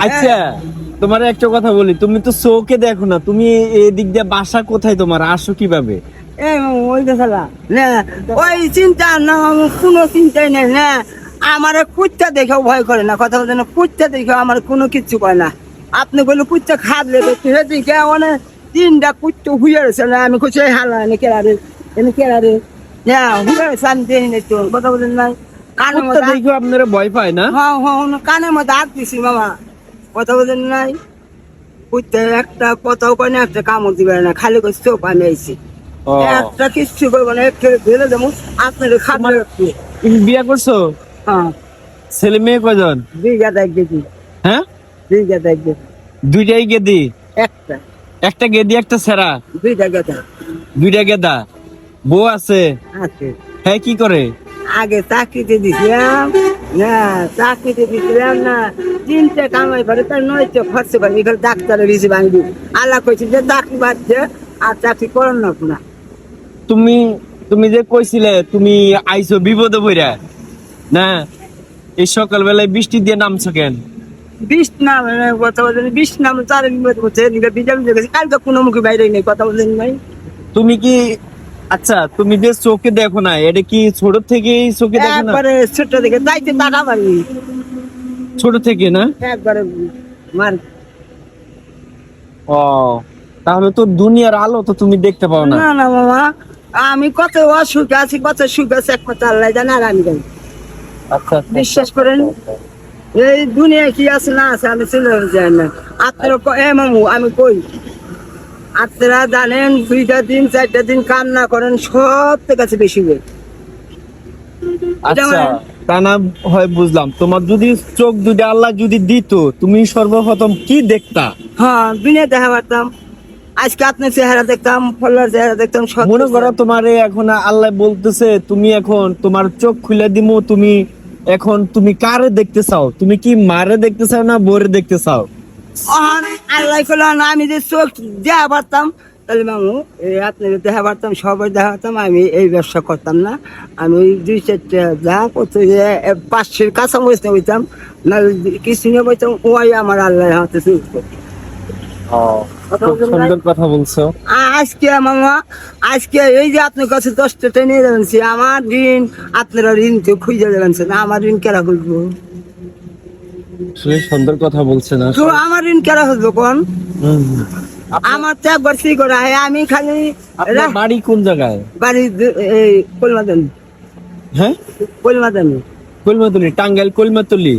আচ্ছা, তোমার একটা কথা বলি, তুমি তো চোখে দেখো না, তুমি এদিক দিয়ে বাসা কোথায়, তোমার আসো কিভাবে? ওই চিন্তা না, কোনো চিন্তাই নেই না। আমার কুত্তা দেখেও ভয় করে না, কথা বলতে না, কুত্তা দেখেও আমার কোনো কিচ্ছু করে না। আপনি বললে কুত্তা খাদলে দেখে অনেক তিনটা কুত্তা হুয়ে রয়েছে না, আমি খুশি হালা এনে কেরারে হুয়ে রয়েছে, আমি দেখি নাই তো, কথা বলেন নাই। কানের কুত্তা মধ্যে দেখেও আপনারা ভয় পায় না? হ্যাঁ হ্যাঁ, কানের মধ্যে হাত দিছি মামা, কথা বলেন নাই। কুত্তা একটা কথাও কয় না, একটা কামড় দিবে না, খালি করে চোখ আমি আইছি। ও, একটা কিচ্ছু করবো না, একটু ধরে দেবো আপনার খাবার। তুমি বিয়ে করছো? হ্যাঁ, ছেলে মেয়ে কয়জন? দুই গাদা এক গেছি, হ্যাঁ, দুই গাদা এক গেছি, দুইটাই গেদি? একটা একটা গেদি একটা সেরা? দুইটা গাদা দুইটা গেদা। বউ আছে? আছে। হ্যাঁ, কি করে? আগে চাকরিতে দিছিলাম না, চাকরিতে দিছিলাম না, তিনটে কামাই করে তার নয়তো খরচ করে, এখানে ডাক্তারের বেশি ভাঙবি। আল্লাহ কইছে যে চাকরি বাড়ছে আর চাকরি করেন না। তুমি তুমি যে কইছিলে তুমি আইছো বিপদে পড়া, না এই সকালবেলায় বৃষ্টি দিয়ে নামছো কেন? বিষ নাম কথা বলেন, বিষ নাম চার বলছে বিজাল গেছে, কাল তো কোনো মুখে বাইরে নেই, কথা বলেন নাই। তুমি কি, আচ্ছা তুমি যে চোখে দেখো না, এটা কি ছোট থেকেই চোখে দেখো না? একবারে ছোট থেকে যাইতে টাকা পারি, ছোট থেকে না? একবারে মার। ও, তাহলে তো দুনিয়ার আলো তো তুমি দেখতে পাও না। না না মামা, আমি কত অসুখ আছি, কত সুখ আছে, এক কথা আল্লাহ জানে, আর আমি জানি। আচ্ছা, বিশ্বাস করেন, এই দুনিয়ায় কি আছে না আছে আমি চলে যাই না। আপনারা এ মামু আমি কই, আপনারা জানেন দুইটা দিন চারটা দিন কান্না করেন, সব থেকে বেশি হয়। আচ্ছা, তা না হয় বুঝলাম, তোমার যদি চোখ দুটো আল্লাহ যদি দিত, তুমি সর্বপ্রথম কি দেখতা? হ্যাঁ, দুনিয়া দেখা পারতাম, আজকে আপনার চেহারা দেখতাম, ফলোয়ার চেহারা দেখতাম, সব মনে করো তোমার এখন আল্লাহ বলতেছে তুমি এখন তোমার চোখ খুলে দিমু, তুমি এখন তুমি কারে দেখতে চাও? তুমি কি মারে দেখতে চাও না বোরে দেখতে চাও? আল্লাহ করলো না, আমি যে চোখ দেখা পারতাম তাহলে মামু আপনাকে দেখা পারতাম, সবাই দেখা পারতাম, আমি এই ব্যবসা করতাম না। আমি ওই দুই চারটা যা করতো, 500 কাঁচামরিচ নিয়ে বইতাম, না কিছু নিয়ে বইতাম, ওই আমার আল্লাহ হাতে চলতো। খুব সুন্দর কথা বলছো। আজকে মামা, আজকে এই যে আপনার কাছে 10টা নিয়ে যাবেন, আমার ঋণ আপনারা ঋণ তো খুঁজে দেবেন না, আমার ঋণ কেরা খুঁজবো? সুন্দর কথা বলছে না? তো আমার ঋণ কেরা খুঁজবো কোন? আমার তো একবার সি করা হয়, আমি খালি আপনার বাড়ি কোন জায়গায়? বাড়ি এই কলমাদানি। হ্যাঁ, কলমাদানি। কলমাতলি, টাঙ্গাইল কলমাতলি।